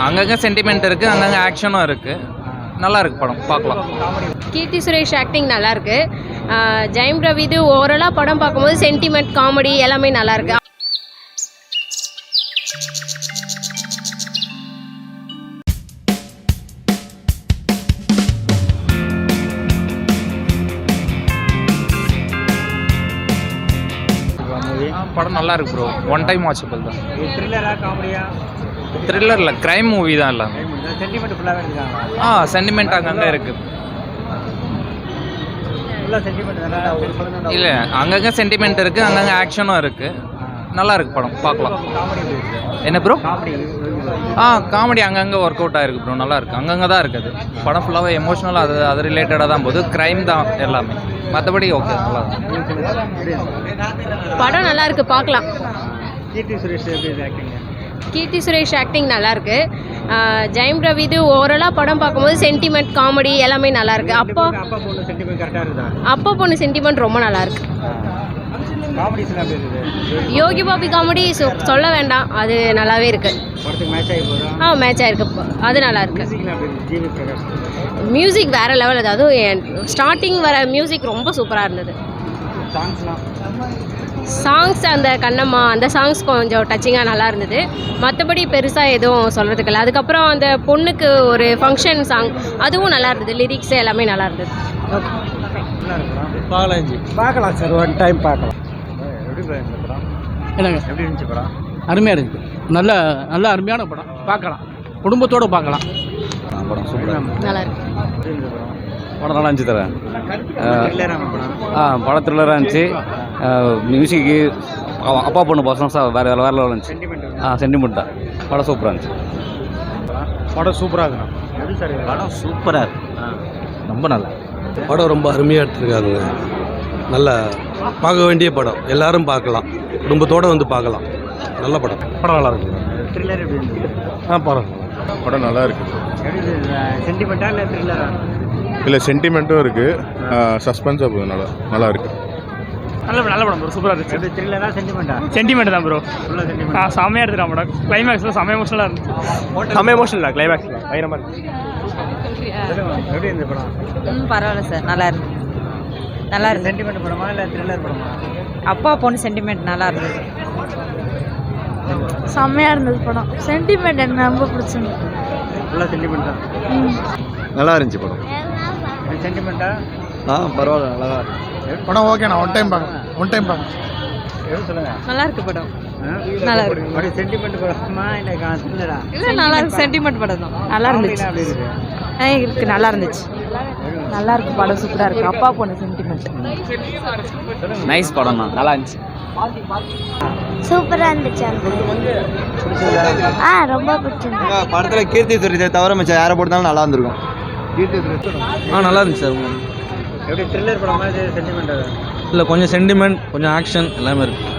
அங்கங்கே சென்டிமெண்ட் இருக்குது, அங்கங்கே ஆக்ஷனும் இருக்குது. நல்லா இருக்கு படம், பார்க்கலாம். கீர்த்தி சுரேஷ் ஆக்டிங் நல்லா இருக்கு. ஜெயம் ரவிது ஓவராலாக படம் பார்க்கும்போது சென்டிமெண்ட் காமெடி எல்லாமே நல்லா இருக்கு. படம் நல்லா இருக்கு ப்ரோ, ஒன் டைம் வாட்சபிள் தான். த்ரில்லரா காமெடியா? த்ரில்லர் இல்லை, கிரைம் மூவி தான் எல்லாமே. சென்டிமெண்ட் ஃபுல்லாகவே இருக்காங்க. சென்டிமெண்ட் அங்கங்கே இருக்குது. ஃபுல்லாக சென்டிமெண்ட் தானே? இல்லை, அங்கங்கே சென்டிமெண்ட் இருக்குது, அங்கங்கே ஆக்ஷனும் இருக்குது. நல்லா இருக்கு படம், பார்க்கலாம். என்ன ப்ரோ? காமெடி அங்கங்கே ஒர்க் அவுட் ஆகிருக்கு ப்ரோ, நல்லா இருக்குது. அங்கங்கே தான் இருக்குது. படம் ஃபுல்லாகவே எமோஷ்னலாக அது ரிலேட்டடாக தான் போகுது. க்ரைம் தான் எல்லாமே, மற்றபடி ஓகே, நல்லா படம் நல்லா இருக்கு, பார்க்கலாம். கீர்த்தி சுரேஷ் ஆக்டிங்? கீர்த்தி சுரேஷ் ஆக்டிங் நல்லா இருக்கு. ஜெயம் ரவிது ஓவராலாக படம் பார்க்கும்போது சென்டிமெண்ட் காமெடி எல்லாமே நல்லா இருக்கு. அப்பா பொண்ணு சென்டிமெண்ட் கரெக்டாக இருக்குதா? அப்பா பொண்ணு சென்டிமெண்ட் ரொம்ப நல்லா இருக்கு. காமெடிஸ்லாம் எப்படி இருக்குது? யோகி பாபி காமெடி சொல்ல வேண்டாம், அது நல்லாவே இருக்கு. படத்துக்கு மேட்ச் ஆகி போதா? மேட்ச் ஆயிருக்கு, அது நல்லா இருக்கு. மியூசிக்லாம் எப்படி இருக்குது? ஜிவி பிரகாஷ் மியூசிக் வேற லெவல். அதாவது ஸ்டார்டிங் வர மியூசிக் ரொம்ப சூப்பராக இருந்தது. சாங்ஸ் அந்த கண்ணம்மா அந்த சாங்ஸ் கொஞ்சம் டச்சிங்காக நல்லா இருந்தது. மற்றபடி பெருசாக எதுவும் சொல்கிறதுக்கு இல்லை. அதுக்கப்புறம் அந்த பொண்ணுக்கு ஒரு ஃபங்க்ஷன் சாங் அதுவும் நல்லா இருந்தது. லிரிக்ஸ் எல்லாமே நல்லா இருந்தது. பார்க்கலாம் சார், ஒன் டைம் பார்க்கலாம். என்னங்க எப்படி இருந்துச்சு படம்? அருமையாக இருந்துச்சு. நல்ல அருமையான படம், பார்க்கலாம், குடும்பத்தோடு பார்க்கலாம். படம் சூப்பராக நல்லா இருக்கு. படம் நல்லா இருந்துச்சு தரேன். படம் படம் த்ரில்லராக இருந்துச்சு. மியூசிக்கு அப்பா பொண்ணு பர்சன்ஸாக வேறு லெவலில் இருந்துச்சு. சென்டிமெண்ட்டாக படம் சூப்பராக இருந்துச்சு. படம் சூப்பராக இருக்குண்ணா. படம் சூப்பராக இருக்கு, ரொம்ப நல்லா. படம் ரொம்ப அருமையாக எடுத்துருக்காங்க. நல்ல பார்க்க வேண்டிய படம், எல்லாரும் பார்க்கலாம், குடும்பத்தோடு வந்து பார்க்கலாம். நல்ல படம். படம் நல்லா இருக்கு. த்ரில்லர் எப்படி இருந்துச்சு? படம் படம் நல்லா இருக்கு. சென்டிமெண்ட்டா இல்லை த்ரில்லரா? இல்லை, சென்டிமெண்ட்டும் இருக்குது, சஸ்பென்ஸாக போகுது. நல்லா இருக்கு. நல்ல படம் ப்ரோ, சூப்பராக இருந்துச்சு. எப்படி த்ரில்லரா சென்டிமெண்ட்டா? சென்டிமெண்ட் தான் ப்ரோ, ஃபுல்லாக சென்டிமெண்ட். செம்மையாக எடுத்துட்டான் படம். கிளைமேக்ஸில் செம்ம எமோஷனலாக இருந்துச்சு. செம்ம எமோஷனல் தான் கிளைமேக்ஸில், பயங்கரமாக இருந்துச்சு. எப்படி இருந்த படம்? பரவாயில்ல சார், நல்லா இருக்கு. நல்லா இருக்கு. சென்டிமெண்ட் படமா இல்லை த்ரில்லர் படமா? அப்பா பொண்ணு சென்டிமெண்ட் நல்லா இருந்தது. செம்மையாக இருந்தது படம். சென்டிமெண்ட் எனக்கு ரொம்ப பிடிச்சிருந்தது. ஃபுல்லாக சென்டிமெண்ட் தான். நல்லா இருந்துச்சு படம். சென்டிமெண்ட்டா? பரவாயில்ல, நல்லா இருக்கு படம். ஓகேண்ணா, ஒன் டைம் பார்க்கலாம். எப்படி சொல்லுங்க? நல்லா இருக்கு படம். நல்லா இருக்கு. அப்படி சென்டிமெண்ட் படமா இல்லை த்ரில்லரா? இல்லை, நல்லா இருக்கு. சென்டிமெண்ட் படம் தான். நல்லா இருந்துச்சு. அப்படி இருக்கு. இருக்கு, நல்லா இருந்துச்சு. நல்லா இருக்கு படம், சூப்பராக இருக்கு. அப்பா பொண்ணு சென்டிமெண்ட் நைஸ் படம் தான், நல்லா இருந்துச்சு. சூப்பராக இருந்துச்சு. ரொம்ப பிடிச்சிருந்தது. படத்தில் கீர்த்தி சுரேஷை தவிர மிச்சம் யாரை போட்டாலும் நல்லா இருந்திருக்கும். கீர்த்தி சுரேஷ் நல்லா இருந்துச்சு சார். எப்படி த்ரில்லர் படமா இது சென்டிமெண்ட்? இல்லை, கொஞ்சம் சென்டிமெண்ட், கொஞ்சம் ஆக்ஷன் எல்லாமே இருக்குது.